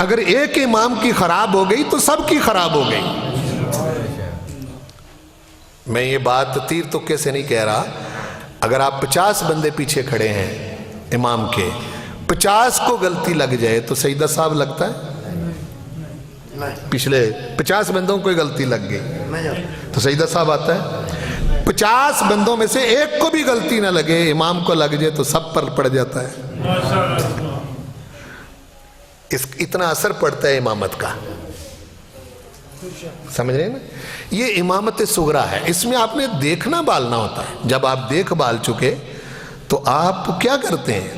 اگر ایک امام کی خراب ہو گئی تو سب کی خراب ہو گئی۔ میں یہ بات تیر تکے سے نہیں کہہ رہا، اگر آپ 50 بندے پیچھے کھڑے ہیں امام کے، 50 کو غلطی لگ جائے تو سجدہ صاحب لگتا ہے؟ پچھلے 50 بندوں کو غلطی لگ گئی تو سجدہ صاحب آتا ہے؟ 50 بندوں میں سے ایک کو بھی غلطی نہ لگے، امام کو لگ جائے تو سب پر پڑ جاتا ہے۔ اتنا اثر پڑتا ہے امامت کا، سمجھ رہے ہیں نا؟ یہ امامت صغرا ہے، اس میں آپ نے دیکھنا بالنا ہوتا ہے۔ جب آپ دیکھ بال چکے تو آپ کیا کرتے ہیں؟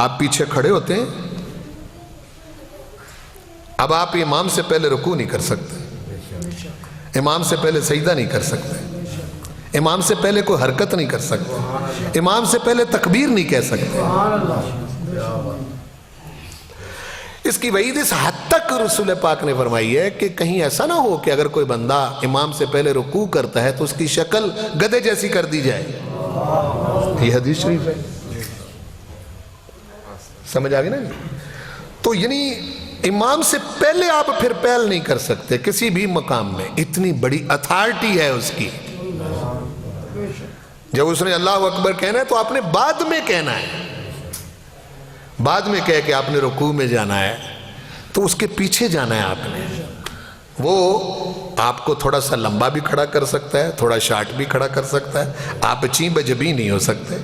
آپ پیچھے کھڑے ہوتے ہیں۔ اب آپ امام سے پہلے رکوع نہیں کر سکتے، امام سے پہلے سجدہ نہیں کر سکتے، امام سے پہلے کوئی حرکت نہیں کر سکتے، امام سے پہلے تکبیر نہیں کہہ سکتے۔ اس کی وعید اس حد تک رسول پاک نے فرمائی ہے کہ کہیں ایسا نہ ہو کہ اگر کوئی بندہ امام سے پہلے رکوع کرتا ہے تو اس کی شکل گدھے جیسی کر دی جائے۔ یہ حدیث شریف ہے، سمجھ آگئی نا؟ تو یعنی امام سے پہلے آپ پھر پہل نہیں کر سکتے کسی بھی مقام میں، اتنی بڑی اتھارٹی ہے اس کی۔ جب اس نے اللہ اکبر کہنا ہے تو آپ نے بعد میں کہنا ہے، بعد میں کہہ کہ آپ نے رکوع میں جانا ہے تو اس کے پیچھے جانا ہے آپ نے۔ وہ آپ کو تھوڑا سا لمبا بھی کھڑا کر سکتا ہے، تھوڑا شارٹ بھی کھڑا کر سکتا ہے، آپ چیں بجبی نہیں ہو سکتے،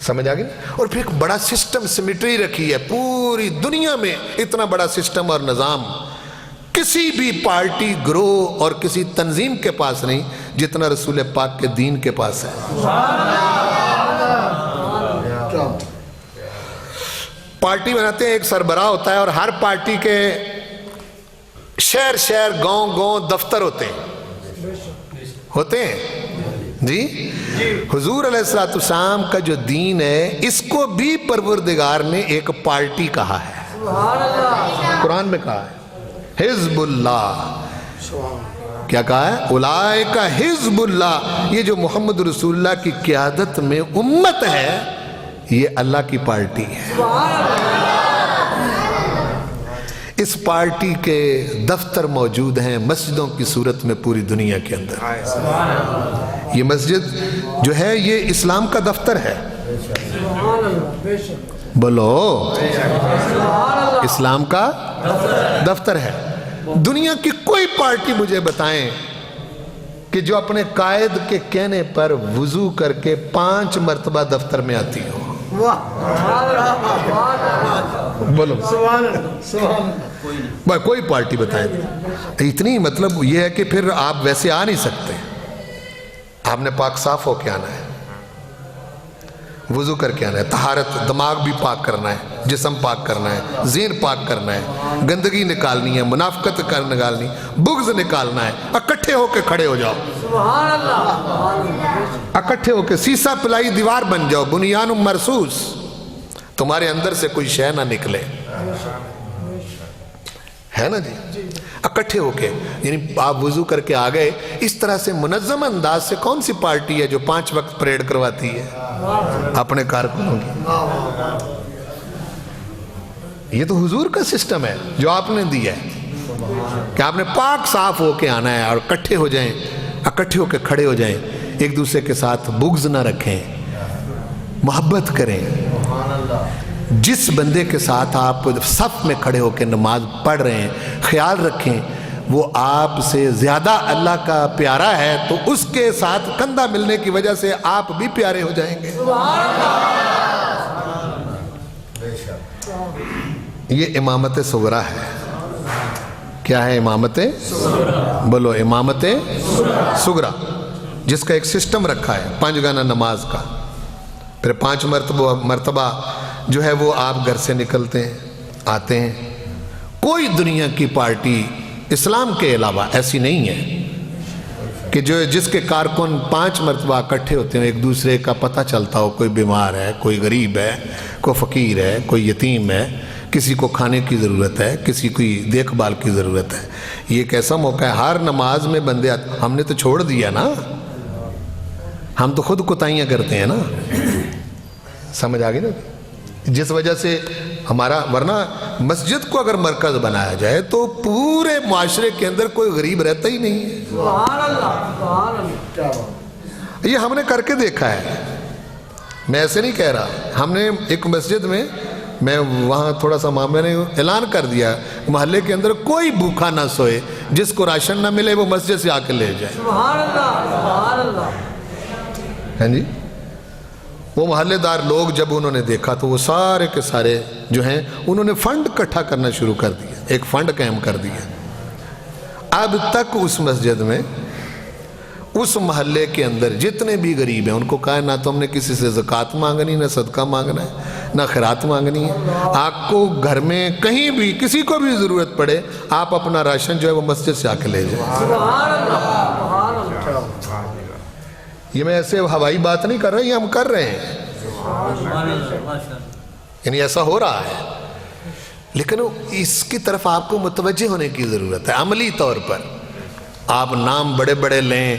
سمجھ آگئی؟ اور پھر ایک بڑا سسٹم سمیٹری رکھی ہے پوری دنیا میں، اتنا بڑا سسٹم اور نظام کسی بھی پارٹی، گروہ اور کسی تنظیم کے پاس نہیں جتنا رسول پاک کے دین کے پاس ہے۔ پارٹی بناتے ہیں، ایک سربراہ ہوتا ہے اور ہر پارٹی کے شہر گاؤں دفتر ہوتے ہیں جی۔ حضور علیہ السلام کا جو دین ہے اس کو بھی پروردگار نے ایک پارٹی کہا ہے، قرآن میں کہا ہے حزب اللہ۔ کیا کہا ہے؟ اولئک حزب اللہ۔ یہ جو محمد رسول اللہ کی قیادت میں امت ہے یہ اللہ کی پارٹی ہے۔ اس پارٹی کے دفتر موجود ہیں مسجدوں کی صورت میں پوری دنیا کے اندر۔ یہ مسجد جو ہے یہ اسلام کا دفتر ہے، بولو اسلام کا دفتر ہے۔ دنیا کی کوئی پارٹی مجھے بتائیں کہ جو اپنے قائد کے کہنے پر وضو کر کے 5 مرتبہ دفتر میں آتی ہو، بولو کوئی پارٹی بتائیں۔ اتنی مطلب یہ ہے کہ پھر آپ ویسے آ نہیں سکتے، آپ نے پاک صاف ہو کے آنا ہے، وضو کر کے آنا ہے، طہارت، دماغ بھی پاک کرنا ہے، جسم پاک کرنا ہے، ذہن پاک کرنا ہے، گندگی نکالنی ہے، منافقت نکالنی، بغض نکالنا ہے۔ اکٹھے ہو کے کھڑے ہو جاؤ، اکٹھے ہو کے سیسا پلائی دیوار بن جاؤ، بنیان مرصوص، تمہارے اندر سے کوئی شے نہ نکلے، ہے نا جی؟ اکٹھے ہو کے، یعنی آپ وضو کر کے آ گئے۔ اس طرح سے منظم انداز سے کون سی پارٹی ہے جو 5 وقت پریڈ کرواتی ہے اپنے کارکنوں کی؟ یہ تو حضور کا سسٹم ہے جو آپ نے دیا ہے کہ آپ نے پاک صاف ہو کے آنا ہے اور اکٹھے ہو جائیں، اکٹھے ہو کے کھڑے ہو جائیں، ایک دوسرے کے ساتھ بغض نہ رکھیں، محبت کریں۔ جس بندے کے ساتھ آپ صف میں کھڑے ہو کے نماز پڑھ رہے ہیں خیال رکھیں وہ آپ سے زیادہ اللہ کا پیارا ہے تو اس کے ساتھ کندھا ملنے کی وجہ سے آپ بھی پیارے ہو جائیں گے۔ یہ امامت صغرا ہے۔ کیا ہے امامت صغرا؟ بولو امامت صغرا، جس کا ایک سسٹم رکھا ہے 5 گانا نماز کا، پھر 5 مرتبہ جو ہے وہ آپ گھر سے نکلتے ہیں آتے ہیں۔ کوئی دنیا کی پارٹی اسلام کے علاوہ ایسی نہیں ہے کہ جس کے کارکن 5 مرتبہ اکٹھے ہوتے ہیں، ایک دوسرے کا پتہ چلتا ہو، کوئی بیمار ہے، کوئی غریب ہے، کوئی فقیر ہے، کوئی یتیم ہے، کسی کو کھانے کی ضرورت ہے، کسی کو دیکھ بھال کی ضرورت ہے۔ یہ ایک ایسا موقع ہے ہر نماز میں بندے ہم نے تو چھوڑ دیا نا، ہم تو خود کوتاہیاں کرتے ہیں نا، سمجھ آ گئی نا؟ جس وجہ سے ہمارا، ورنہ مسجد کو اگر مرکز بنایا جائے تو پورے معاشرے کے اندر کوئی غریب رہتا ہی نہیں ہے. سبحان اللہ سبحان اللہ. یہ ہم نے کر کے دیکھا ہے، میں ایسے نہیں کہہ رہا. ہم نے ایک مسجد میں وہاں تھوڑا سا میں نے اعلان کر دیا محلے کے اندر کوئی بھوکا نہ سوئے، جس کو راشن نہ ملے وہ مسجد سے آ کے لے جائے. سبحان اللہ سبحان اللہ. ہاں جی. وہ محلے دار لوگ جب انہوں نے دیکھا تو وہ سارے کے سارے جو ہیں انہوں نے فنڈ اکٹھا کرنا شروع کر دیا، ایک فنڈ قائم کر دیا. اب تک اس مسجد میں اس محلے کے اندر جتنے بھی غریب ہیں ان کو کہا نہ تو ہم نے کسی سے زکوٰۃ مانگنی، نہ صدقہ مانگنا ہے، نہ خیرات مانگنی ہے. آپ کو گھر میں کہیں بھی کسی کو بھی ضرورت پڑے آپ اپنا راشن جو ہے وہ مسجد سے آ کے لے جائیں. سبحان اللہ سبحان اللہ. یہ میں ایسے ہوائی بات نہیں کر رہا، یہ ہم کر رہے ہیں، یعنی ایسا ہو رہا ہے. لیکن اس کی طرف آپ کو متوجہ ہونے کی ضرورت ہے. عملی طور پر آپ نام بڑے بڑے لیں،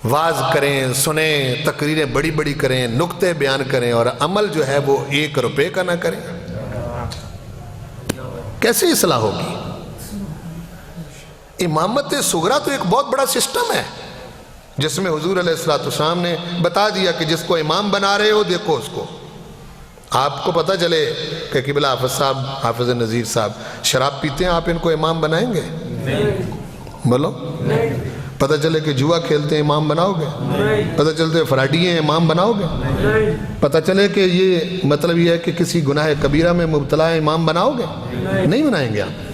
واز کریں، سنیں، تقریریں بڑی بڑی کریں، نکتے بیان کریں، اور عمل جو ہے وہ 1 روپے کا نہ کریں. کیسے اصلاح ہوگی؟ امامت صغریٰ تو ایک بہت بڑا سسٹم ہے جس میں حضور علیہ السلام نے بتا دیا کہ جس کو امام بنا رہے ہو دیکھو اس کو. آپ کو پتہ چلے کہ قبلہ حافظ صاحب، حافظ نذیر صاحب شراب پیتے ہیں، آپ ان کو امام بنائیں گے؟ بولو. پتہ چلے کہ جوا کھیلتے ہیں امام بناؤ گے؟ پتہ چلتے فراڈی ہیں امام بناؤ گے؟ پتہ چلے کہ یہ مطلب یہ ہے کہ کسی گناہ کبیرہ میں مبتلا ہے امام بناؤ گے؟ نہیں بنائیں گے آپ.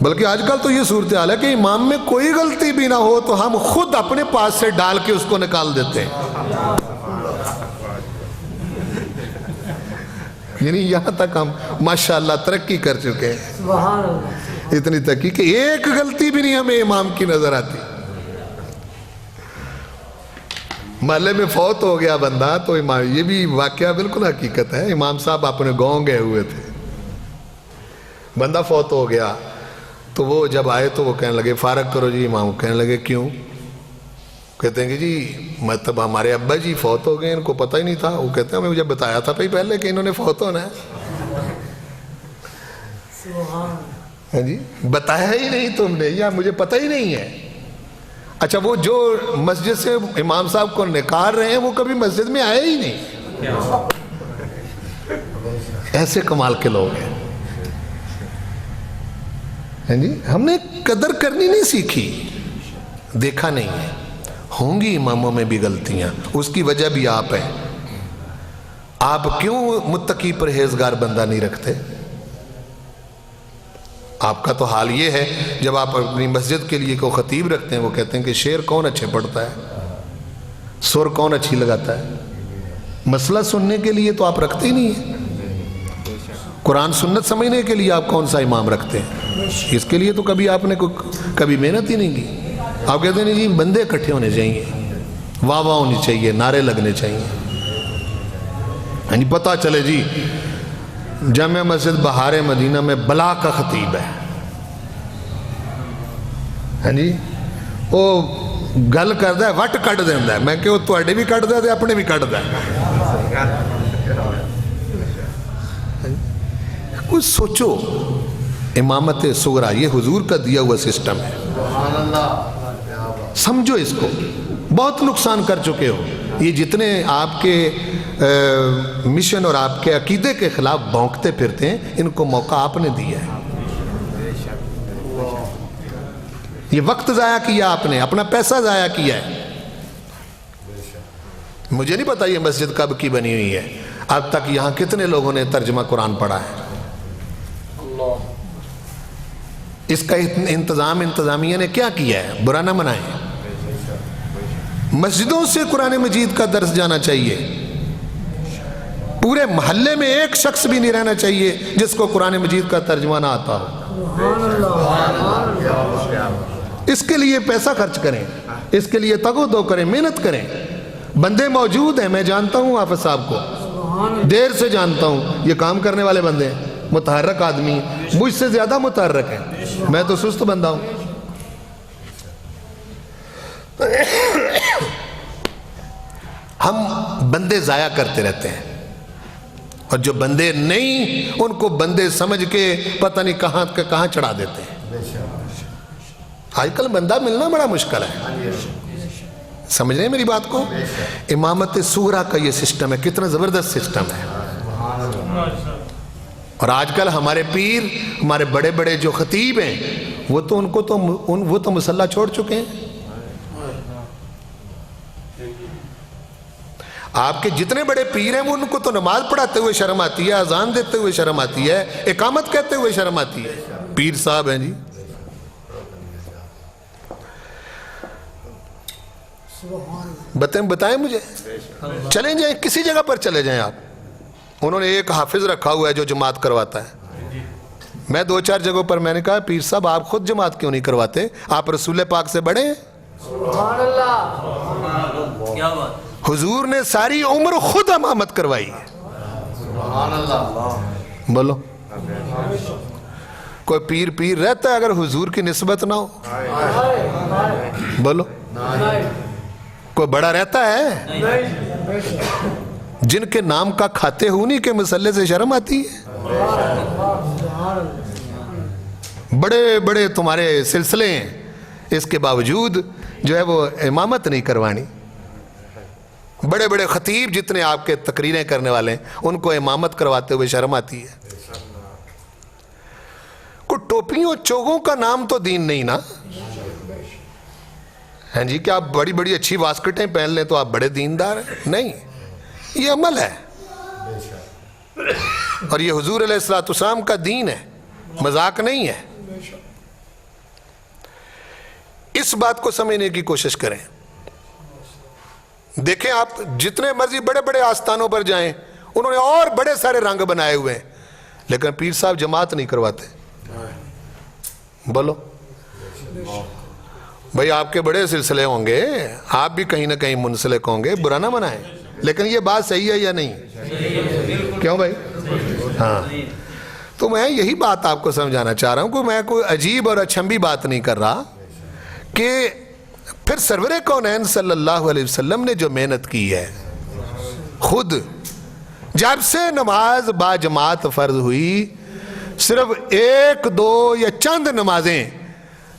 بلکہ آج کل تو یہ صورتحال ہے کہ امام میں کوئی غلطی بھی نہ ہو تو ہم خود اپنے پاس سے ڈال کے اس کو نکال دیتے ہیں. یعنی یہاں تک ہم ماشاءاللہ ترقی کر چکے ہیں. سبحان اللہ. اتنی ترقی کہ ایک غلطی بھی نہیں ہمیں امام کی نظر آتی. محلے میں فوت ہو گیا بندہ تو امام، یہ بھی واقعہ بالکل حقیقت ہے. امام صاحب اپنے گاؤں گئے ہوئے تھے، بندہ فوت ہو گیا تو وہ جب آئے تو وہ کہنے لگے فارغ کرو جی. امام کہنے لگے کیوں؟ کہتے ہیں کہ جی مطلب ہمارے ابا جی فوت ہو گئے، ان کو پتہ ہی نہیں تھا. وہ کہتے ہیں ہمیں مجھے بتایا تھا پہلے کہ انہوں نے فوت ہونا ہے. ہاں جی، بتایا ہی نہیں تم نے، یا مجھے پتہ ہی نہیں ہے. اچھا وہ جو مسجد سے امام صاحب کو نکال رہے ہیں وہ کبھی مسجد میں آئے ہی نہیں. ایسے کمال کے لوگ ہیں. ہاں جی، ہم نے قدر کرنی نہیں سیکھی، دیکھا نہیں ہے. ہوں گی اماموں میں بھی غلطیاں، اس کی وجہ بھی آپ ہیں. آپ کیوں متقی پرہیزگار بندہ نہیں رکھتے؟ آپ کا تو حال یہ ہے جب آپ اپنی مسجد کے لیے کوئی خطیب رکھتے ہیں وہ کہتے ہیں کہ شعر کون اچھے پڑھتا ہے، سر کون اچھی لگاتا ہے. مسئلہ سننے کے لیے تو آپ رکھتے ہی نہیں ہیں. قرآن سنت سمجھنے کے لیے آپ کون سا امام رکھتے ہیں؟ اس کے لیے تو کبھی آپ نے کبھی محنت ہی نہیں کی. آپ کہتے ہیں جی بندے اکٹھے ہونے چاہیے، واہ واہ ہونی چاہیے، نعرے لگنے چاہیے. یعنی پتہ چلے جی جامع مسجد بہار مدینہ میں بلا کا خطیب ہے. ہاں جی، وہ گل کرتا ہے وٹ کٹ دینا ہے. میں کہ وہ تواڈے بھی کٹ دے اپنے بھی کٹ دے. کچھ سوچو. امامت صغریٰ یہ حضور کا دیا ہوا سسٹم ہے. سمجھو اس کو. بہت نقصان کر چکے ہو. یہ جتنے آپ کے مشن اور آپ کے عقیدے کے خلاف بھونکتے پھرتے ہیں ان کو موقع آپ نے دیا ہے. یہ وقت ضائع کیا آپ نے، اپنا پیسہ ضائع کیا ہے. مجھے نہیں پتا یہ مسجد کب کی بنی ہوئی ہے، اب تک یہاں کتنے لوگوں نے ترجمہ قرآن پڑھا ہے. اس کا انتظام انتظامیہ نے کیا کیا ہے؟ برا نہ منائیں. مسجدوں سے قرآن مجید کا درس جانا چاہیے. پورے محلے میں ایک شخص بھی نہیں رہنا چاہیے جس کو قرآن مجید کا ترجمہ نہ آتا ہو. اس کے لیے پیسہ خرچ کریں، اس کے لیے تگ و دو کریں، محنت کریں. بندے موجود ہیں، میں جانتا ہوں حافظ صاحب کو، دیر سے جانتا ہوں. یہ کام کرنے والے بندے ہیں، متحرک آدمی، مجھ سے زیادہ متحرک ہیں. میں تو سست بندہ ہوں. ہم بندے ضائع کرتے رہتے ہیں. اور جو بندے نہیں ان کو بندے سمجھ کے پتہ نہیں کہاں چڑھا دیتے ہیں۔ آج کل بندہ ملنا بڑا مشکل ہے، سمجھ رہے ہیں میری بات کو؟ امامت صغریٰ کا یہ سسٹم ہے، کتنا زبردست سسٹم ہے۔ اور آج کل ہمارے پیر، ہمارے بڑے بڑے جو خطیب ہیں، وہ تو مسلح چھوڑ چکے ہیں۔ آپ کے جتنے بڑے پیر ہیں وہ ان کو تو نماز پڑھاتے ہوئے شرم آتی ہے، اذان دیتے ہوئے شرم آتی ہے، اقامت کہتے ہوئے شرم آتی ہے۔ پیر صاحب ہیں جی، بتائیں مجھے، چلیں جائیں کسی جگہ پر چلے جائیں آپ، انہوں نے ایک حافظ رکھا ہوا ہے جو جماعت کرواتا ہے۔ میں 2-4 جگہوں پر میں نے کہا پیر صاحب آپ خود جماعت کیوں نہیں کرواتے؟ آپ رسول پاک سے بڑے ہیں۔ سبحان اللہ، کیا بات، حضور نے ساری عمر خود امامت کروائی ہے۔ سبحان اللہ، بولو کوئی پیر رہتا ہے اگر حضور کی نسبت نہ ہو؟ بولو کوئی بڑا رہتا ہے؟ جن کے نام کا کھاتے ہو نہیں کے مسئلے سے شرم آتی ہے۔ بڑے بڑے تمہارے سلسلے ہیں، اس کے باوجود جو ہے وہ امامت نہیں کروانی۔ بڑے بڑے خطیب جتنے آپ کے تقریریں کرنے والے ہیں ان کو امامت کرواتے ہوئے شرم آتی ہے۔ کوئی ٹوپیوں چوگوں کا نام تو دین نہیں نا؟ ہاں جی، کہ آپ بڑی بڑی اچھی واسکٹیں پہن لیں تو آپ بڑے دیندار ہیں؟ نہیں، یہ عمل ہے، اور یہ حضور علیہ السلام کا دین ہے، مذاق نہیں ہے۔ اس بات کو سمجھنے کی کوشش کریں۔ دیکھیں آپ جتنے مرضی بڑے بڑے آستانوں پر جائیں، انہوں نے اور بڑے سارے رنگ بنائے ہوئے ہیں، لیکن پیر صاحب جماعت نہیں کرواتے۔ بولو بھئی آپ کے بڑے سلسلے ہوں گے، آپ بھی کہیں نہ کہیں منسلک ہوں گے، برا نہ منائیں، لیکن یہ بات صحیح ہے یا نہیں؟ کیوں بھائی؟ ہاں، تو میں یہی بات آپ کو سمجھانا چاہ رہا ہوں کہ میں کوئی عجیب اور اچھمبی بات نہیں کر رہا، کہ پھر سرور کونین صلی اللہ علیہ وسلم نے جو محنت کی ہے، خود جب سے نماز با جماعت فرض ہوئی، صرف 1-2 یا چند نمازیں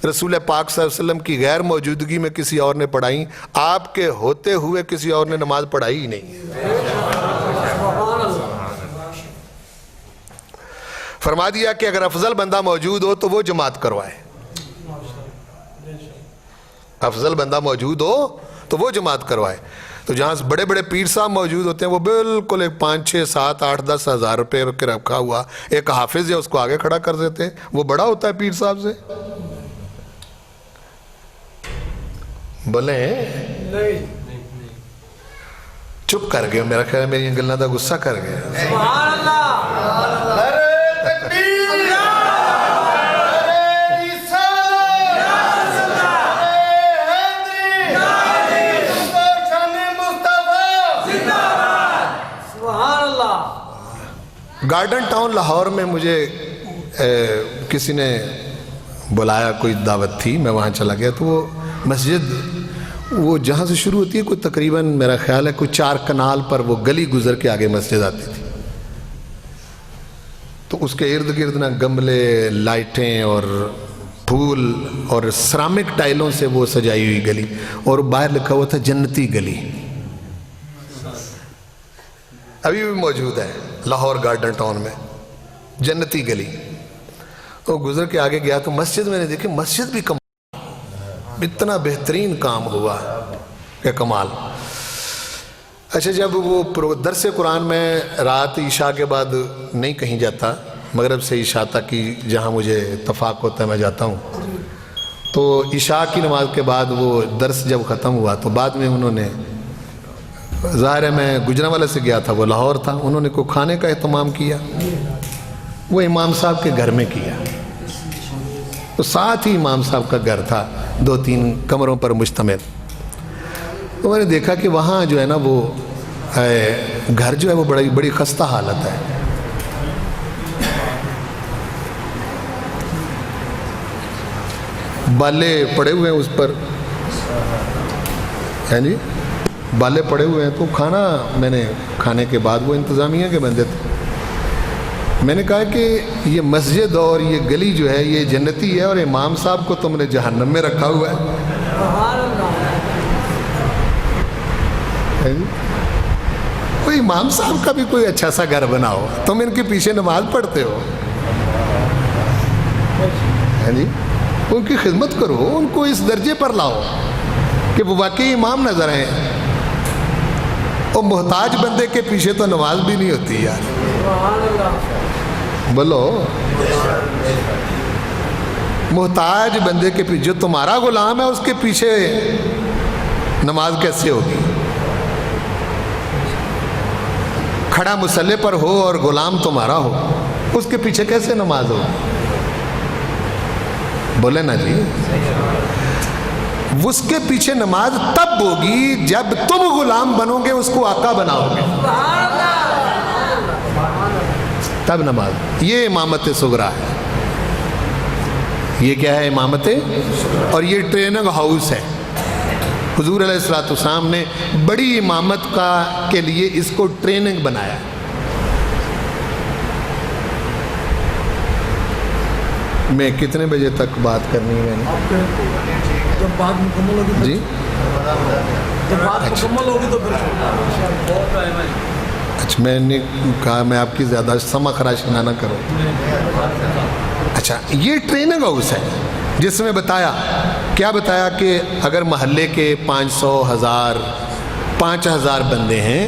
رسول پاک صلی اللہ علیہ وسلم کی غیر موجودگی میں کسی اور نے پڑھائیں، آپ کے ہوتے ہوئے کسی اور نے نماز پڑھائی ہی نہیں۔ فرما دیا کہ اگر افضل بندہ موجود ہو تو وہ جماعت کروائے، افضل بندہ موجود ہو تو وہ جماعت کروائے۔ تو جہاں بڑے بڑے پیر صاحب موجود ہوتے ہیں وہ بالکل 5, 6, 7, 8, 10 ہزار روپے کے رکھا ہوا ایک حافظ ہے، اس کو آگے کھڑا کر دیتے ہیں، وہ بڑا ہوتا ہے پیر صاحب سے؟ بولیں چپ کر گئے، میرا خیال ہے میری گلنا دا غصہ کر گئے۔ سبحان اللہ، گارڈن ٹاؤن لاہور میں مجھے کسی نے بلایا، کوئی دعوت تھی، میں وہاں چلا گیا، تو وہ مسجد وہ جہاں سے شروع ہوتی ہے کوئی تقریباً میرا خیال ہے کوئی 4 کنال پر وہ گلی گزر کے آگے مسجد آتی تھی، تو اس کے ارد گرد نا گملے، لائٹیں اور پھول اور سرامک ٹائلوں سے وہ سجائی ہوئی گلی، اور باہر لکھا ہوا تھا جنتی گلی، ابھی بھی موجود ہے لاہور گارڈن ٹاؤن میں، جنتی گلی۔ تو گزر کے آگے گیا تو مسجد میں نے دیکھی، مسجد بھی اتنا بہترین کام ہوا کہ کمال۔ اچھا، جب وہ درس قرآن میں رات عشاء کے بعد نہیں کہیں جاتا، مغرب سے عشاء تک کی جہاں مجھے اتفاق ہوتا ہے میں جاتا ہوں، تو عشاء کی نماز کے بعد وہ درس جب ختم ہوا تو بعد میں انہوں نے، ظاہر ہے میں گجرانوالہ سے گیا تھا، وہ لاہور تھا، انہوں نے کوئی کھانے کا اہتمام کیا، وہ امام صاحب کے گھر میں کیا، تو ساتھ ہی امام صاحب کا گھر تھا 2-3 کمروں پر مشتمل۔ تو میں نے دیکھا کہ وہاں جو ہے نا وہ گھر جو ہے وہ بڑی خستہ حالت ہے، بالے پڑے ہوئے ہیں اس پر، ہیں جی بالے پڑے ہوئے ہیں، تو کھانا میں نے کھانے کے بعد وہ انتظامیہ کے بندے تھے، میں نے کہا کہ یہ مسجد اور یہ گلی جو ہے یہ جنتی ہے اور امام صاحب کو تم نے جہنم میں رکھا ہوا ہے. کوئی امام صاحب کا بھی کوئی اچھا سا گھر بناؤ, تم ان کے پیچھے نماز پڑھتے ہو. جی ان کی خدمت کرو, ان کو اس درجے پر لاؤ کہ وہ واقعی امام نظر آئیں. اور محتاج بندے کے پیچھے تو نماز بھی نہیں ہوتی یار. بولو, محتاج بندے کے پیچھے, جو تمہارا غلام ہے اس کے پیچھے نماز کیسے ہوگی؟ کھڑا مسلح پر ہو اور غلام تمہارا ہو, اس کے پیچھے کیسے نماز ہوگی؟ بولے نا جی. اس کے پیچھے نماز تب ہوگی جب تم غلام بنو گے, اس کو آقا بناؤ گے, تب نماز. یہ امامت صغریٰ ہے. یہ کیا ہے امامت؟ اور یہ ٹریننگ ہاؤس ہے. حضور علیہ السلام نے بڑی امامت کے لیے اس کو ٹریننگ بنایا. میں کتنے بجے تک بات کرنی ہے؟ جب بات مکمل ہوگی جی جب بات مکمل ہوگی تو پھر اچھا, میں نے کہا میں آپ کی زیادہ سما خراشی نہ کروں. اچھا, یہ ٹریننگ ہاؤس ہے جس میں بتایا, کیا بتایا کہ اگر محلے کے 500 1000 5000 بندے ہیں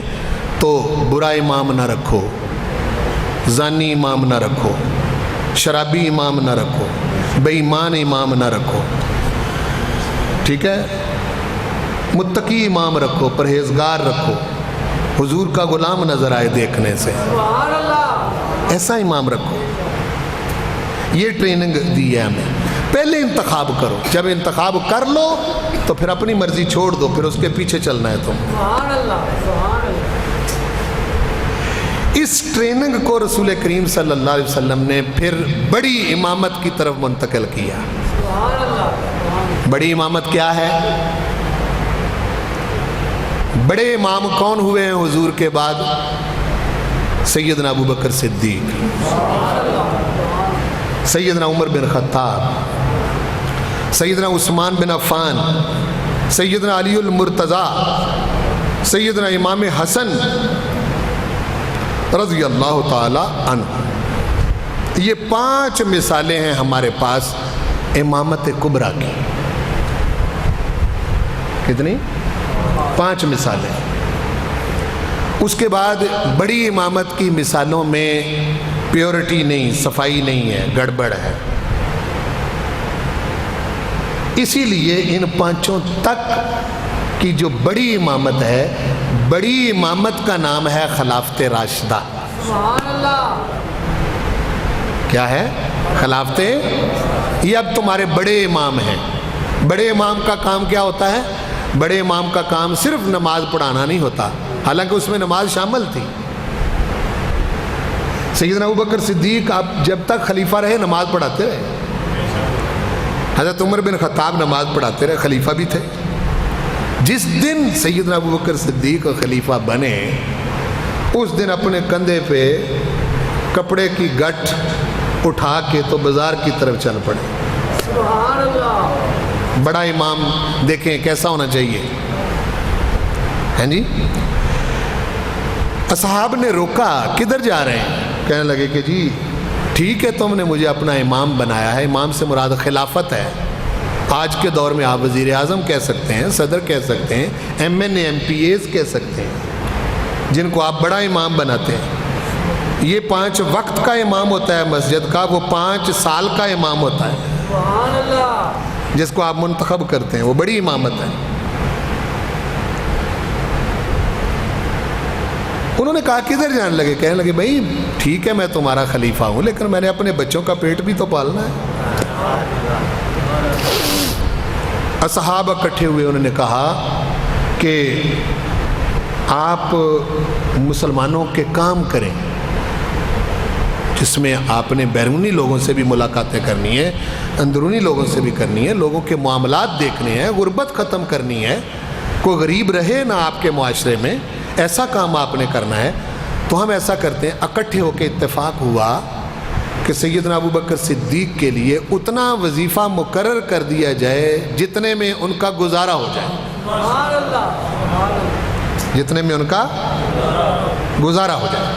تو برا امام نہ رکھو, زانی امام نہ رکھو, شرابی امام نہ رکھو, بے ایمان امام نہ رکھو, ٹھیک ہے, متقی امام رکھو, پرہیزگار رکھو, حضور کا غلام نظر آئے دیکھنے سے, ایسا امام رکھو. یہ ٹریننگ دی ہے ہمیں. پہلے انتخاب کرو, جب انتخاب کر لو تو پھر اپنی مرضی چھوڑ دو, پھر اس کے پیچھے چلنا ہے تم. اس ٹریننگ کو رسول کریم صلی اللہ علیہ وسلم نے پھر بڑی امامت کی طرف منتقل کیا. بڑی امامت کیا ہے؟ بڑے امام کون ہوئے ہیں حضور کے بعد؟ سیدنا ابو بکر صدیق, سیدنا عمر بن خطاب, سیدنا عثمان بن عفان, سیدنا علی المرتضی, سیدنا امام حسن رضی اللہ تعالی عنہ. یہ 5 مثالیں ہیں ہمارے پاس امامت کبریٰ کی. کتنی؟ 5 مثالیں. اس کے بعد بڑی امامت کی مثالوں میں پیورٹی نہیں, صفائی نہیں ہے, گڑبڑ ہے. اسی لیے ان 5 تک کی جو بڑی امامت ہے, بڑی امامت کا نام ہے خلافت راشدہ. کیا ہے؟ خلافت. یہ اب تمہارے بڑے امام ہیں. بڑے امام کا کام کیا ہوتا ہے؟ بڑے امام کا کام صرف نماز پڑھانا نہیں ہوتا, حالانکہ اس میں نماز شامل تھی. سیدنا ابوبکر صدیق آپ جب تک خلیفہ رہے نماز پڑھاتے رہے. حضرت عمر بن خطاب نماز پڑھاتے رہے, خلیفہ بھی تھے. جس دن سیدنا ابوبکر صدیق خلیفہ بنے, اس دن اپنے کندھے پہ کپڑے کی گٹھ اٹھا کے تو بازار کی طرف چل پڑے. بڑا امام دیکھیں کیسا ہونا چاہیے. ہیں جی, اصحاب نے روکا, کدھر جا رہے ہیں؟ کہنے لگے کہ جی ٹھیک ہے, تم نے مجھے اپنا امام بنایا ہے. امام سے مراد خلافت ہے. آج کے دور میں آپ وزیر اعظم کہہ سکتے ہیں, صدر کہہ سکتے ہیں, MNA MPAs کہہ سکتے ہیں, جن کو آپ بڑا امام بناتے ہیں. یہ 5 وقت کا امام ہوتا ہے مسجد کا, وہ 5 سال کا امام ہوتا ہے جس کو آپ منتخب کرتے ہیں, وہ بڑی امامت ہے. انہوں نے کہا کدھر جانے لگے؟ کہنے لگے بھائی ٹھیک ہے میں تمہارا خلیفہ ہوں, لیکن میں نے اپنے بچوں کا پیٹ بھی تو پالنا ہے. اصحاب اکٹھے ہوئے, انہوں نے کہا کہ آپ مسلمانوں کے کام کریں, جس میں آپ نے بیرونی لوگوں سے بھی ملاقاتیں کرنی ہے, اندرونی لوگوں سے بھی کرنی ہے, لوگوں کے معاملات دیکھنے ہیں, غربت ختم کرنی ہے, کوئی غریب رہے نہ آپ کے معاشرے میں, ایسا کام آپ نے کرنا ہے. تو ہم ایسا کرتے ہیں، اکٹھے ہو کے اتفاق ہوا کہ سیدنا ابو بکر صدیق کے لیے اتنا وظیفہ مقرر کر دیا جائے جتنے میں ان کا گزارا ہو جائے، سبحان اللہ سبحان اللہ جتنے میں ان کا گزارا ہو جائے۔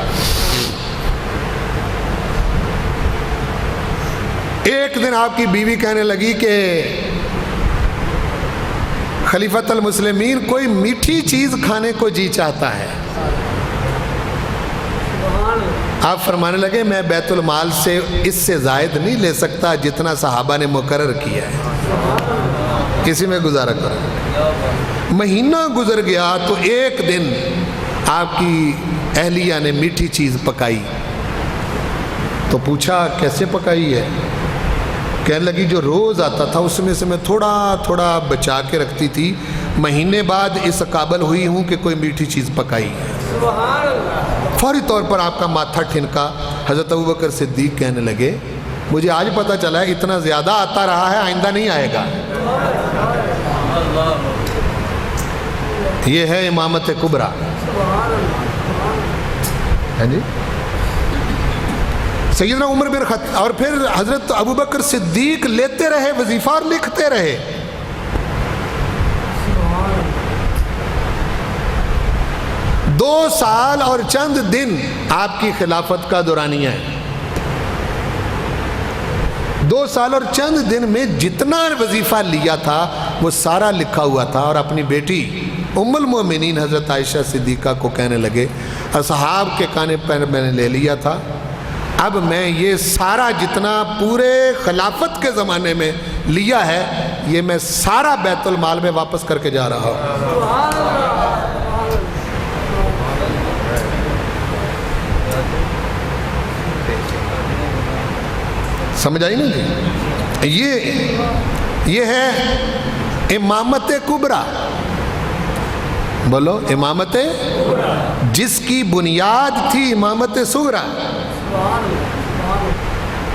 ایک دن آپ کی بیوی کہنے لگی کہ خلیفۃ المسلمین کوئی میٹھی چیز کھانے کو جی چاہتا ہے۔ آپ فرمانے لگے میں بیت المال سے اس سے زائد نہیں لے سکتا جتنا صحابہ نے مقرر کیا ہے، اسی میں گزارا کرو۔ مہینہ گزر گیا تو ایک دن آپ کی اہلیہ نے میٹھی چیز پکائی، تو پوچھا کیسے پکائی ہے؟ کہنے لگی جو روز آتا تھا اس میں سے میں تھوڑا تھوڑا بچا کے رکھتی تھی، مہینے بعد اس قابل ہوئی ہوں کہ کوئی میٹھی چیز پکائی ہے۔ سبحان اللہ فوری طور پر آپ کا ماتھا ٹھنکا۔ حضرت ابوبکر صدیق کہنے لگے مجھے آج پتہ چلا ہے اتنا زیادہ آتا رہا ہے، آئندہ نہیں آئے گا۔ یہ ہے امامت کبریٰ۔ ہاں جی، سیدنا عمر بن خطاب اور پھر حضرت ابوبکر صدیق لیتے رہے وظیفہ اور لکھتے رہے۔ 2 سال اور چند دن آپ کی خلافت کا دورانیہ ہے۔ 2 سال اور چند دن میں جتنا وظیفہ لیا تھا وہ سارا لکھا ہوا تھا، اور اپنی بیٹی ام المومنین حضرت عائشہ صدیقہ کو کہنے لگے اصحاب کے کانے پر میں نے لے لیا تھا، اب میں یہ سارا جتنا پورے خلافت کے زمانے میں لیا ہے یہ میں سارا بیت المال میں واپس کر کے جا رہا ہوں۔ سمجھ آئی نا جی؟ یہ ہے امامت کبریٰ۔ بولو امامت، جس کی بنیاد تھی امامت صغریٰ۔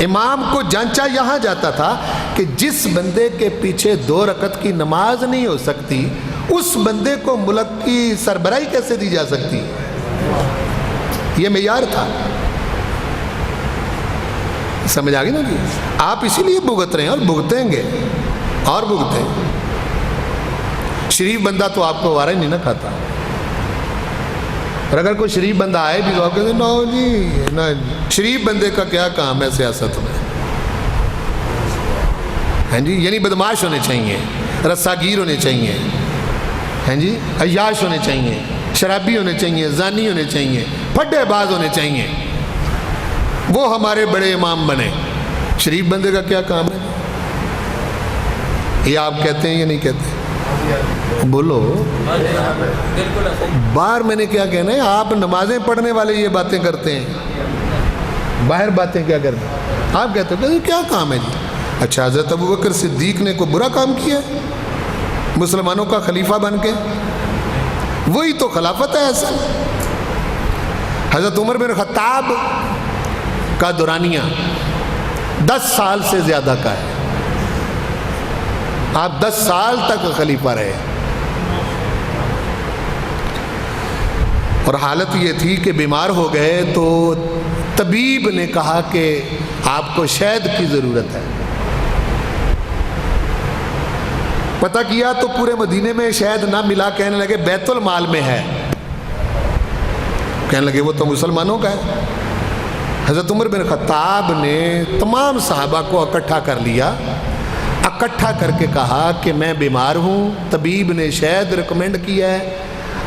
امام کو جانچا یہاں جاتا تھا کہ جس بندے کے پیچھے 2 رکعت کی نماز نہیں ہو سکتی اس بندے کو ملک کی سربراہی کیسے دی جا سکتی؟ یہ معیار تھا۔ سمجھ آگئی نا جی؟ آپ اسی لیے بھگت رہے ہیں اور بھگتیں گے اور بھگتیں گے۔ شریف بندہ تو آپ کو وارہ نہیں نہ کھاتا، اور اگر کوئی شریف بندہ آئے بھی تو آپ کہتے ہیں نو جی نا، شریف بندے کا کیا کام ہے سیاست میں؟ ہاں جی، یعنی بدماش ہونے چاہیے، رساگیر ہونے چاہیے، ہاں جی، عیاش ہونے چاہیے، شرابی ہونے چاہیے، زانی ہونے چاہیے، پھڈے باز ہونے چاہیے، وہ ہمارے بڑے امام بنے۔ شریف بندے کا کیا کام ہے؟ یہ آپ کہتے ہیں یا نہیں کہتے؟ بولو باہر میں نے کیا کہنا ہے؟ آپ نمازیں پڑھنے والے یہ باتیں کرتے ہیں، باہر باتیں کیا کرتے ہیں؟ آپ کہتے ہیں کیا کام ہے جی؟ اچھا حضرت ابوبکر صدیق نے کوئی برا کام کیا مسلمانوں کا خلیفہ بن کے؟ وہی تو خلافت ہے ایسا۔ حضرت عمر بن خطاب کا دورانیہ 10 سال سے زیادہ کا ہے، آپ 10 سال تک خلیفہ رہے، اور حالت یہ تھی کہ بیمار ہو گئے تو طبیب نے کہا کہ آپ کو شہد کی ضرورت ہے۔ پتہ کیا تو پورے مدینے میں شہد نہ ملا، کہنے لگے بیت المال میں ہے، کہنے لگے وہ تو مسلمانوں کا ہے۔ حضرت عمر بن خطاب نے تمام صحابہ کو اکٹھا کر لیا، اکٹھا کر کے کہا کہ میں بیمار ہوں، طبیب نے شہد ریکمینڈ کیا ہے،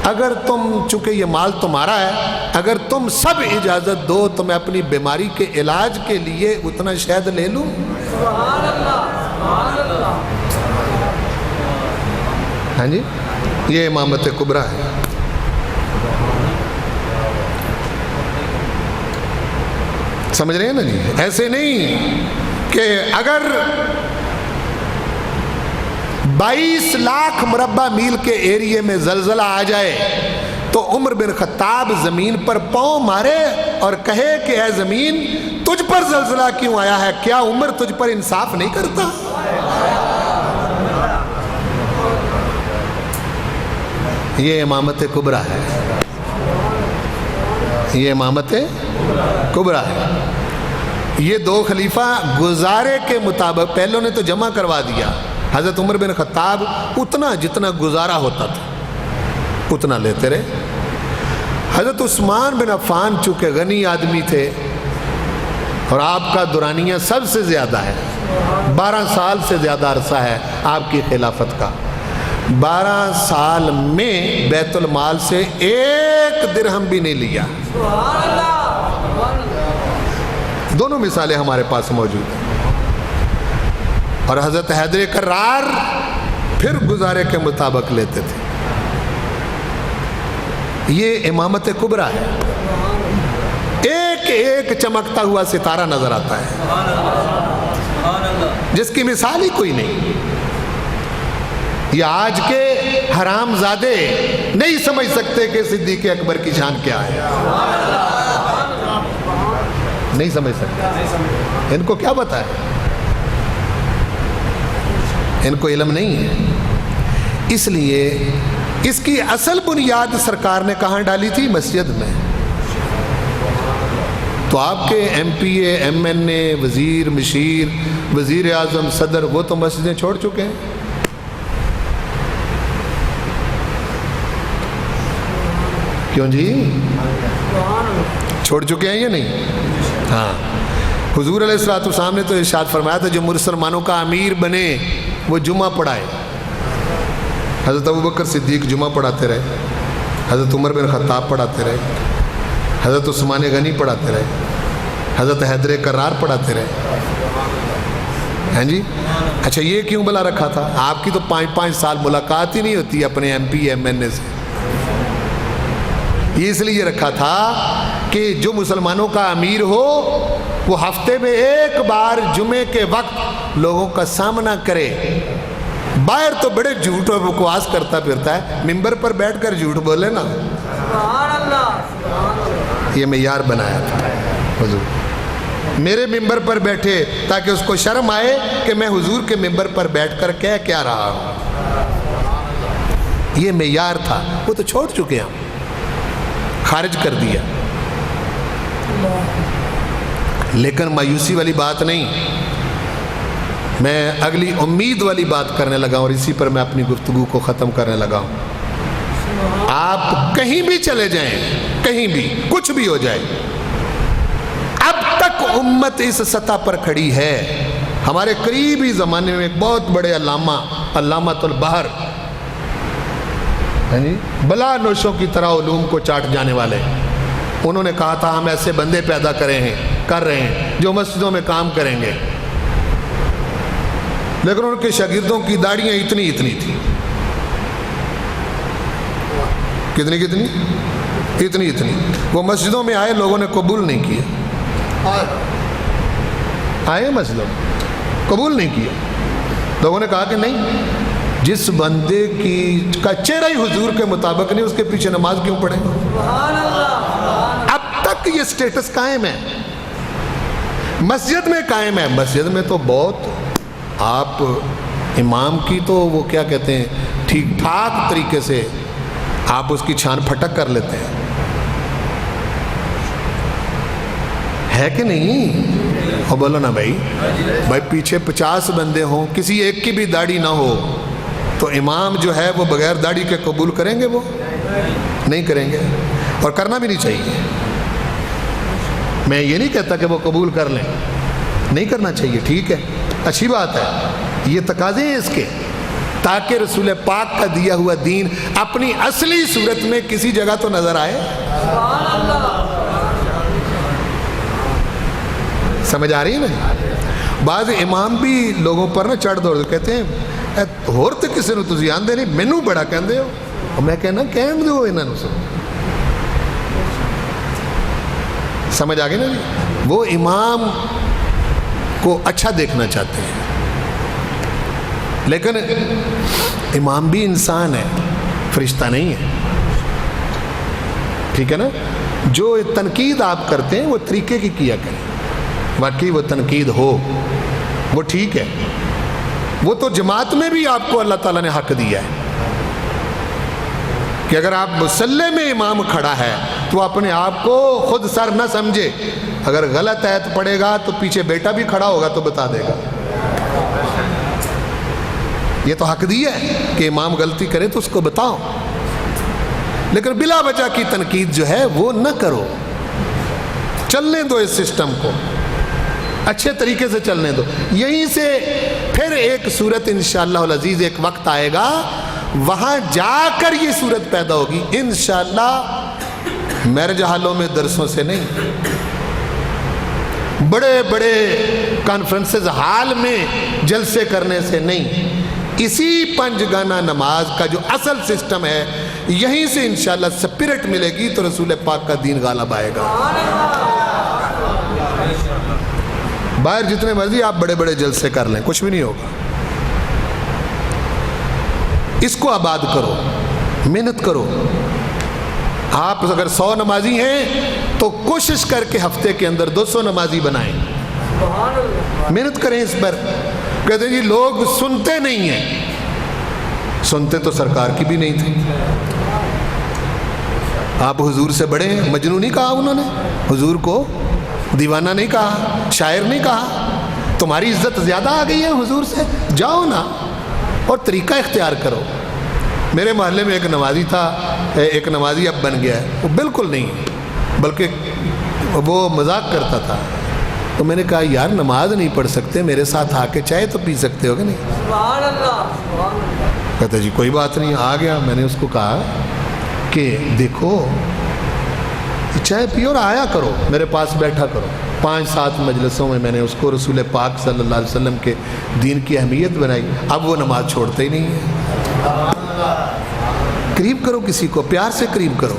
اگر تم، چونکہ یہ مال تمہارا ہے، اگر تم سب اجازت دو تو میں اپنی بیماری کے علاج کے لیے اتنا شہد لے لوں۔ سبحان اللہ سبحان اللہ۔ ہاں جی، یہ امامت کبریٰ ہے۔ سمجھ رہے ہیں نا جی؟ ایسے نہیں کہ اگر 22 لاکھ مربع میل کے ایریے میں زلزلہ آ جائے تو عمر بن خطاب زمین پر پاؤں مارے اور کہے کہ اے زمین تجھ پر زلزلہ کیوں آیا ہے؟ کیا عمر تجھ پر انصاف نہیں کرتا؟ یہ امامت کبریٰ ہے۔ یہ امامت کبریٰ ہے. یہ دو خلیفہ گزارے کے مطابق، پہلوں نے تو جمع کروا دیا. حضرت عمر بن خطاب اتنا جتنا گزارا ہوتا تھا اتنا لیتے رہے. حضرت عثمان بن عفان چونکہ غنی آدمی تھے اور آپ کا دورانیہ سب سے زیادہ ہے، 12 سال سے زیادہ عرصہ ہے آپ کی خلافت کا. 12 سال میں بیت المال سے 1 درہم بھی نہیں لیا. دونوں مثالیں ہمارے پاس موجود ہیں. اور حضرت حیدر کرار پھر گزارے کے مطابق لیتے تھے. یہ امامت کبریٰ ہے. ایک ایک چمکتا ہوا ستارہ نظر آتا ہے جس کی مثال ہی کوئی نہیں. یہ آج کے حرام زادے نہیں سمجھ سکتے کہ صدیق اکبر کی شان کیا ہے. نہیں سمجھ سکتے. ان کو کیا پتہ ہے؟ ان کو علم نہیں ہے. اس لیے اس کی اصل بنیاد سرکار نے کہاں ڈالی تھی؟ مسجد میں. تو آپ کے ایم پی اے، ایم این اے، وزیر، مشیر، وزیر اعظم، صدر، وہ تو مسجدیں چھوڑ چکے ہیں. کیوں جی؟ چھوڑ چکے ہیں یا نہیں؟ ہاں. حضور علیہ السلام نے تو ارشاد فرمایا تھا جو مسلمانوں کا امیر بنے وہ جمعہ پڑھائے. حضرت ابوبکر صدیق جمعہ پڑھاتے رہے، حضرت عمر بن خطاب پڑھاتے رہے، حضرت عثمان غنی پڑھاتے رہے، حضرت حیدر کرار پڑھاتے رہے. ہاں جی. اچھا یہ کیوں بلا رکھا تھا؟ آپ کی تو 5 سال ملاقات ہی نہیں ہوتی اپنے ایم پی ایم این اے سے. یہ اس لیے رکھا تھا کہ جو مسلمانوں کا امیر ہو وہ ہفتے میں 1 بار جمعے کے وقت لوگوں کا سامنا کرے. باہر تو بڑے جھوٹ اور بکواس کرتا پھرتا ہے، ممبر پر بیٹھ کر جھوٹ بولے نا. یہ معیار بنایا تھا حضور. میرے ممبر پر بیٹھے تاکہ اس کو شرم آئے کہ میں حضور کے ممبر پر بیٹھ کر کہہ کیا رہا ہوں. یہ معیار تھا. وہ تو چھوڑ چکے ہم، خارج کر دیا. لیکن مایوسی والی بات نہیں، میں اگلی امید والی بات کرنے لگا اور اسی پر میں اپنی گفتگو کو ختم کرنے لگا ہوں. آپ کہیں بھی چلے جائیں، کہیں بھی کچھ بھی ہو جائے، اب تک امت اس سطح پر کھڑی ہے. ہمارے قریبی زمانے میں ایک بہت بڑے علامۃ البحر، بلا نوشوں کی طرح علوم کو چاٹ جانے والے، انہوں نے کہا تھا ہم ایسے بندے پیدا کر رہے ہیں جو مسجدوں میں کام کریں گے. لیکن ان کے شاگردوں کی داڑیاں اتنی تھیں. اتنی. وہ مسجدوں میں آئے، لوگوں نے قبول نہیں کیا. آئے مسجدوں قبول نہیں کیا. لوگوں نے کہا کہ نہیں، جس بندے کا چہرہ ہی حضور کے مطابق نہیں، اس کے پیچھے نماز کیوں پڑھیں؟ اب تک یہ سٹیٹس قائم ہے، مسجد میں قائم ہے. مسجد میں تو بہت آپ امام کی تو وہ کیا کہتے ہیں ٹھیک ٹھاک طریقے سے آپ اس کی چھان پھٹک کر لیتے ہیں، ہے کہ نہیں؟ اور بولو نا بھائی پیچھے 50 بندے ہوں، کسی ایک کی بھی داڑھی نہ ہو تو امام جو ہے وہ بغیر داڑھی کے قبول کریں گے؟ وہ نہیں کریں گے، اور کرنا بھی نہیں چاہیے. میں یہ نہیں کہتا کہ وہ قبول کر لیں، نہیں کرنا چاہیے، ٹھیک ہے، اچھی بات ہے. یہ تقاضے ہیں اس کے، تاکہ رسول پاک کا دیا ہوا دین اپنی اصلی صورت میں کسی جگہ تو نظر آئے. سمجھ آ رہی ہے نا؟ بعض امام بھی لوگوں پر نا چڑھ دوڑ کہتے ہیں ہور تے کسی نو تسی آندے نہیں، مینوں بڑا کہندے ہو. اور میں کہنا کہن دو انہاں نو. سمجھ آ گئی نا جی؟ وہ امام کو اچھا دیکھنا چاہتے ہیں، لیکن امام بھی انسان ہے، فرشتہ نہیں ہے. ٹھیک ہے نا؟ جو تنقید آپ کرتے ہیں وہ طریقے کی کیا کریں. واقعی وہ تنقید ہو وہ ٹھیک ہے، وہ تو جماعت میں بھی آپ کو اللہ تعالیٰ نے حق دیا ہے کہ اگر آپ مصلی میں امام کھڑا ہے تو اپنے آپ کو خود سر نہ سمجھے. اگر غلط آیت پڑھے گا تو پیچھے بیٹا بھی کھڑا ہوگا تو بتا دے گا. یہ تو حق دیا ہے کہ امام غلطی کرے تو اس کو بتاؤ، لیکن بلا وجہ کی تنقید جو ہے وہ نہ کرو. چلنے دو اس سسٹم کو، اچھے طریقے سے چلنے دو. یہیں سے پھر ایک صورت انشاءاللہ العزیز ایک وقت آئے گا، وہاں جا کر یہ صورت پیدا ہوگی انشاءاللہ. میرج حالوں میں درسوں سے نہیں، بڑے بڑے کانفرنسز حال میں جلسے کرنے سے نہیں، اسی پنج گانا نماز کا جو اصل سسٹم ہے یہیں سے انشاءاللہ سپرٹ ملے گی تو رسول پاک کا دین غالب آئے گا. باہر جتنے مرضی آپ بڑے بڑے جلسے کر لیں، کچھ بھی نہیں ہوگا. اس کو آباد کرو، محنت کرو. آپ اگر 100 نمازی ہیں تو کوشش کر کے ہفتے کے اندر 200 نمازی بنائیں. محنت کریں اس پر. کہتے ہیں جی لوگ سنتے نہیں ہیں. سنتے تو سرکار کی بھی نہیں تھی. آپ حضور سے بڑے ہیں. مجنون نہیں کہا انہوں نے حضور کو، دیوانہ نہیں کہا، شاعر نہیں کہا. تمہاری عزت زیادہ آ گئی ہے حضور سے، جاؤ نا اور طریقہ اختیار کرو. میرے محلے میں ایک نمازی تھا، ایک نمازی اب بن گیا ہے. وہ بالکل نہیں، بلکہ وہ مذاق کرتا تھا. تو میں نے کہا یار نماز نہیں پڑھ سکتے، میرے ساتھ آ کے چائے تو پی سکتے ہو کہ نہیں؟ سبحان اللہ. کہتا جی کوئی بات نہیں. آ گیا. میں نے اس کو کہا کہ دیکھو چائے پیو اور آیا کرو، میرے پاس بیٹھا کرو. 5-7 مجلسوں میں نے اس کو رسول پاک صلی اللہ علیہ وسلم کے دین کی اہمیت بنائی. اب وہ نماز چھوڑتا ہی نہیں ہے. قریب کرو کسی کو، پیار سے قریب کرو،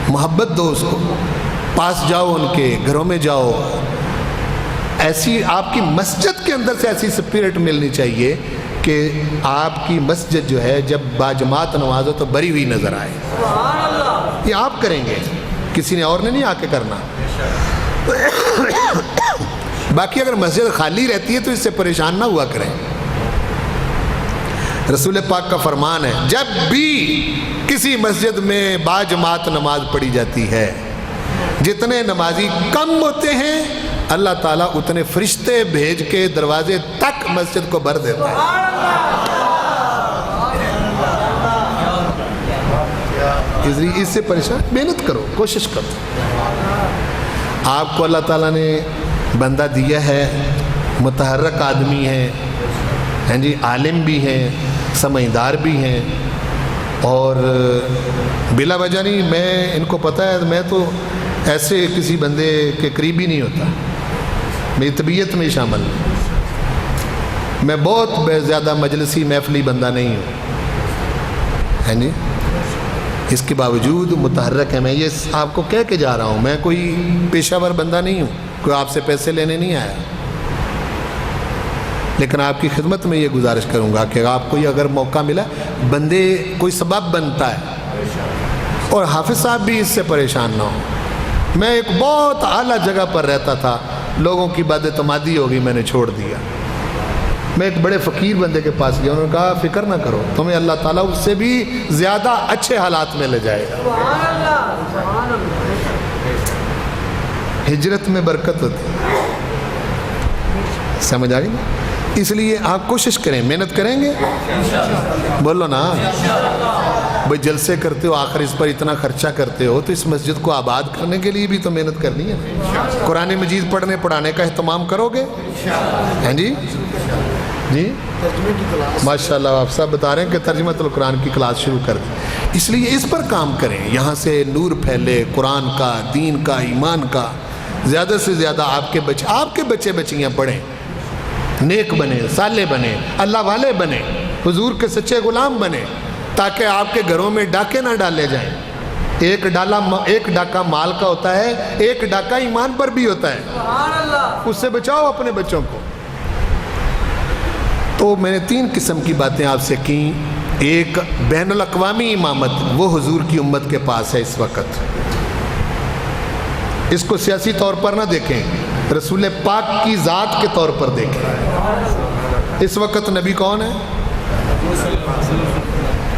محبت دو اس کو. پاس جاؤ، ان کے گھروں میں جاؤ. ایسی آپ کی مسجد کے اندر سے ایسی سپیرٹ ملنی چاہیے کہ آپ کی مسجد جو ہے جب باجماعت نماز ہو تو بری ہوئی نظر آئے. سبحان اللہ. یہ آپ کریں گے، کسی نے اور نے نہیں آ کے کرنا. باقی اگر مسجد خالی رہتی ہے تو اس سے پریشان نہ ہوا کریں. رسول پاک کا فرمان ہے جب بھی کسی مسجد میں باجماعت نماز پڑھی جاتی ہے، جتنے نمازی کم ہوتے ہیں اللہ تعالیٰ اتنے فرشتے بھیج کے دروازے تک مسجد کو بھر دیتا ہے. اس سے پریشان محنت کرو، کوشش کرو. آپ کو اللہ تعالیٰ نے بندہ دیا ہے، متحرک آدمی ہے، ہیں جی، عالم بھی ہیں، سمجھدار بھی ہیں، اور بلا وجہ نہیں. میں ان کو پتہ ہے میں تو ایسے کسی بندے کے قریب ہی نہیں ہوتا، میری طبیعت میں شامل. میں بہت زیادہ مجلسی محفلی بندہ نہیں ہوں، ہیں جی. اس کے باوجود متحرک ہے. میں یہ آپ کو کہہ کے جا رہا ہوں، میں کوئی پیشہ ور بندہ نہیں ہوں، کوئی آپ سے پیسے لینے نہیں آیا. لیکن آپ کی خدمت میں یہ گزارش کروں گا کہ آپ کو یہ اگر موقع ملا، بندے کوئی سبب بنتا ہے، اور حافظ صاحب بھی اس سے پریشان نہ ہو. میں ایک بہت اعلیٰ جگہ پر رہتا تھا، لوگوں کی بد اعتمادی ہوگی، میں نے چھوڑ دیا. میں ایک بڑے فقیر بندے کے پاس گیا، انہوں نے کہا فکر نہ کرو، تمہیں اللہ تعالیٰ اس سے بھی زیادہ اچھے حالات میں لے جائے گا. سبحان اللہ. سبحان اللہ. ہجرت میں برکت ہوتی ہے. سمجھ آئی نا؟ اس لیے آپ کوشش کریں، محنت کریں گے. بولو نا بھائی، جلسے کرتے ہو، آخر اس پر اتنا خرچہ کرتے ہو تو اس مسجد کو آباد کرنے کے لیے بھی تو محنت کرنی ہے. قرآن مجید پڑھنے پڑھانے کا اہتمام کرو گے. ہیں جی جی ماشاءاللہ. آپ سب بتا رہے ہیں کہ ترجمۃ القرآن کی کلاس شروع کر دی. اس لیے اس پر کام کریں، یہاں سے نور پھیلے قرآن کا، دین کا، ایمان کا. زیادہ سے زیادہ آپ کے بچے بچیاں پڑھیں، نیک بنے، صالح بنے، اللہ والے بنے، حضور کے سچے غلام بنے، تاکہ آپ کے گھروں میں ڈاکے نہ ڈالے جائیں. ایک ڈاکہ مال کا ہوتا ہے، ایک ڈاکہ ایمان پر بھی ہوتا ہے. سبحان اللہ. اس سے بچاؤ اپنے بچوں کو. تو میں نے 3 قسم کی باتیں آپ سے کی. ایک بین الاقوامی امامت، وہ حضور کی امت کے پاس ہے اس وقت. اس کو سیاسی طور پر نہ دیکھیں، رسول پاک کی ذات کے طور پر دیکھیں. اس وقت نبی کون ہے؟